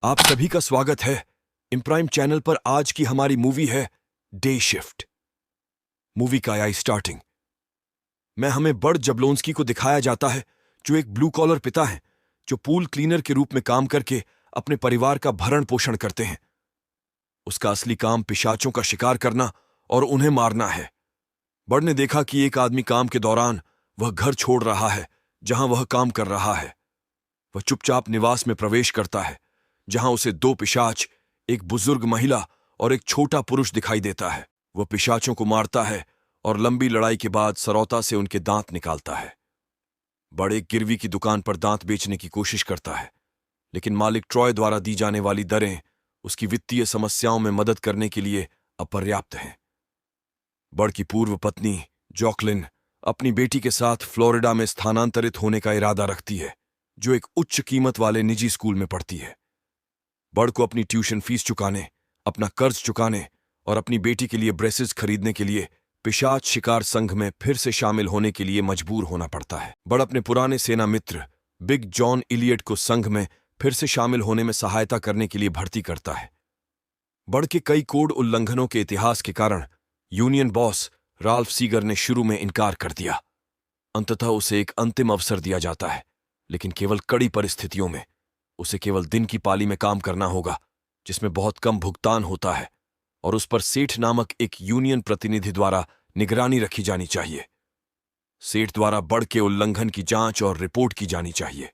आप सभी का स्वागत है इम्प्राइम चैनल पर। आज की हमारी मूवी है डे शिफ्ट। मूवी का आई स्टार्टिंग में हमें बर्ड जबलोंस्की को दिखाया जाता है, जो एक ब्लू कॉलर पिता हैं, जो पूल क्लीनर के रूप में काम करके अपने परिवार का भरण पोषण करते हैं। उसका असली काम पिशाचों का शिकार करना और उन्हें मारना है। बर्ड ने देखा कि एक आदमी काम के दौरान वह घर छोड़ रहा है जहां वह काम कर रहा है। वह चुपचाप निवास में प्रवेश करता है, जहां उसे दो पिशाच, एक बुजुर्ग महिला और एक छोटा पुरुष दिखाई देता है। वह पिशाचों को मारता है और लंबी लड़ाई के बाद सरौता से उनके दांत निकालता है। बड़े गिरवी की दुकान पर दांत बेचने की कोशिश करता है, लेकिन मालिक ट्रॉय द्वारा दी जाने वाली दरें उसकी वित्तीय समस्याओं में मदद करने के लिए अपर्याप्त हैं। बर्ड की पूर्व पत्नी जॉकलिन अपनी बेटी के साथ फ्लोरिडा में स्थानांतरित होने का इरादा रखती है, जो एक उच्च कीमत वाले निजी स्कूल में पढ़ती है। बर्ड को अपनी ट्यूशन फीस चुकाने, अपना कर्ज चुकाने और अपनी बेटी के लिए ब्रेसेस खरीदने के लिए पिशाच शिकार संघ में फिर से शामिल होने के लिए मजबूर होना पड़ता है। बर्ड अपने पुराने सेना मित्र बिग जॉन इलियट को संघ में फिर से शामिल होने में सहायता करने के लिए भर्ती करता है। बर्ड के कई कोड उल्लंघनों के इतिहास के कारण यूनियन बॉस राल्फ सीगर ने शुरू में इनकार कर दिया। अंततः उसे एक अंतिम अवसर दिया जाता है, लेकिन केवल कड़ी परिस्थितियों में। उसे केवल दिन की पाली में काम करना होगा, जिसमें बहुत कम भुगतान होता है, और उस पर सेठ नामक एक यूनियन प्रतिनिधि द्वारा निगरानी रखी जानी चाहिए। सेठ द्वारा बर्ड के उल्लंघन की जांच और रिपोर्ट की जानी चाहिए।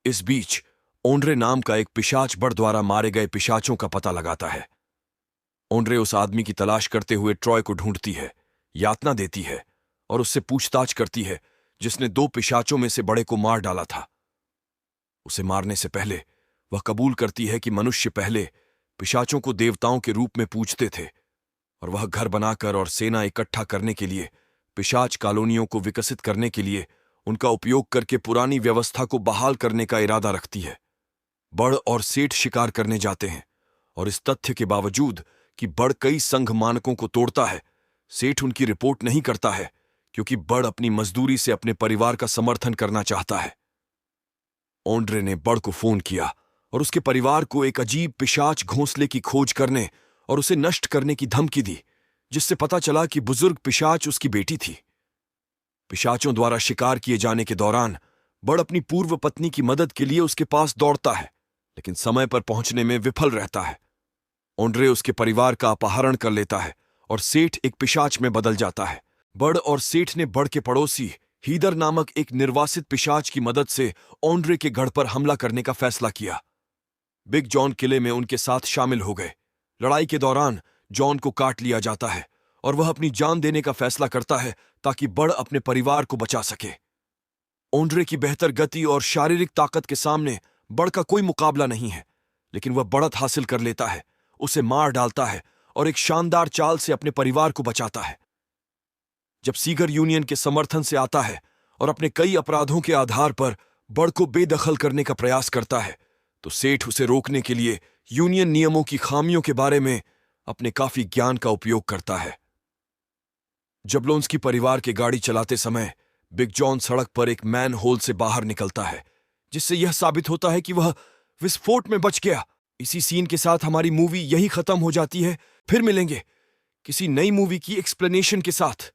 इस बीच ओंड्रे नाम का एक पिशाच बर्ड द्वारा मारे गए पिशाचों का पता लगाता है। ओंड्रे उस आदमी की तलाश करते हुए ट्रॉय को ढूंढती है, यातना देती है और उससे पूछताछ करती है, जिसने दो पिशाचों में से बड़े को मार डाला था। उसे मारने से पहले वह कबूल करती है कि मनुष्य पहले पिशाचों को देवताओं के रूप में पूजते थे, और वह घर बनाकर और सेना इकट्ठा करने के लिए, पिशाच कॉलोनियों को विकसित करने के लिए उनका उपयोग करके पुरानी व्यवस्था को बहाल करने का इरादा रखती है। बर्ड और सेठ शिकार करने जाते हैं, और इस तथ्य के बावजूद कि बर्ड कई संघ मानकों को तोड़ता है, सेठ उनकी रिपोर्ट नहीं करता है, क्योंकि बर्ड अपनी मजदूरी से अपने परिवार का समर्थन करना चाहता है। ओंड्रे ने बर्ड को फोन किया और उसके परिवार को एक अजीब पिशाच घोंसले की खोज करने और उसे नष्ट करने की धमकी दी, जिससे पता चला कि बुजुर्ग पिशाच उसकी बेटी थी। पिशाचों द्वारा शिकार किए जाने के दौरान बर्ड अपनी पूर्व पत्नी की मदद के लिए उसके पास दौड़ता है, लेकिन समय पर पहुंचने में विफल रहता है। ओंड्रे उसके परिवार का अपहरण कर लेता है और सेठ एक पिशाच में बदल जाता है। बर्ड और सेठ ने बर्ड के पड़ोसी हीदर नामक एक निर्वासित पिशाच की मदद से ओंड्रे के गढ़ पर हमला करने का फैसला किया। बिग जॉन किले में उनके साथ शामिल हो गए। लड़ाई के दौरान जॉन को काट लिया जाता है और वह अपनी जान देने का फैसला करता है ताकि बर्ड अपने परिवार को बचा सके। ओंड्रे की बेहतर गति और शारीरिक ताकत के सामने बर्ड का कोई मुकाबला नहीं है, लेकिन वह बढ़त हासिल कर लेता है, उसे मार डालता है और एक शानदार चाल से अपने परिवार को बचाता है। जब सीगर यूनियन के समर्थन से आता है और अपने कई अपराधों के आधार पर बर्ड को बेदखल करने का प्रयास करता है, तो सेठ उसे रोकने के लिए यूनियन नियमों की खामियों के बारे में अपने काफी ज्ञान का उपयोग करता है। जबलोंस्की परिवार के गाड़ी चलाते समय बिग जॉन सड़क पर एक मैन होल से बाहर निकलता है, जिससे यह साबित होता है कि वह विस्फोट में बच गया। इसी सीन के साथ हमारी मूवी यही खत्म हो जाती है। फिर मिलेंगे किसी नई मूवी की एक्सप्लेनेशन के साथ।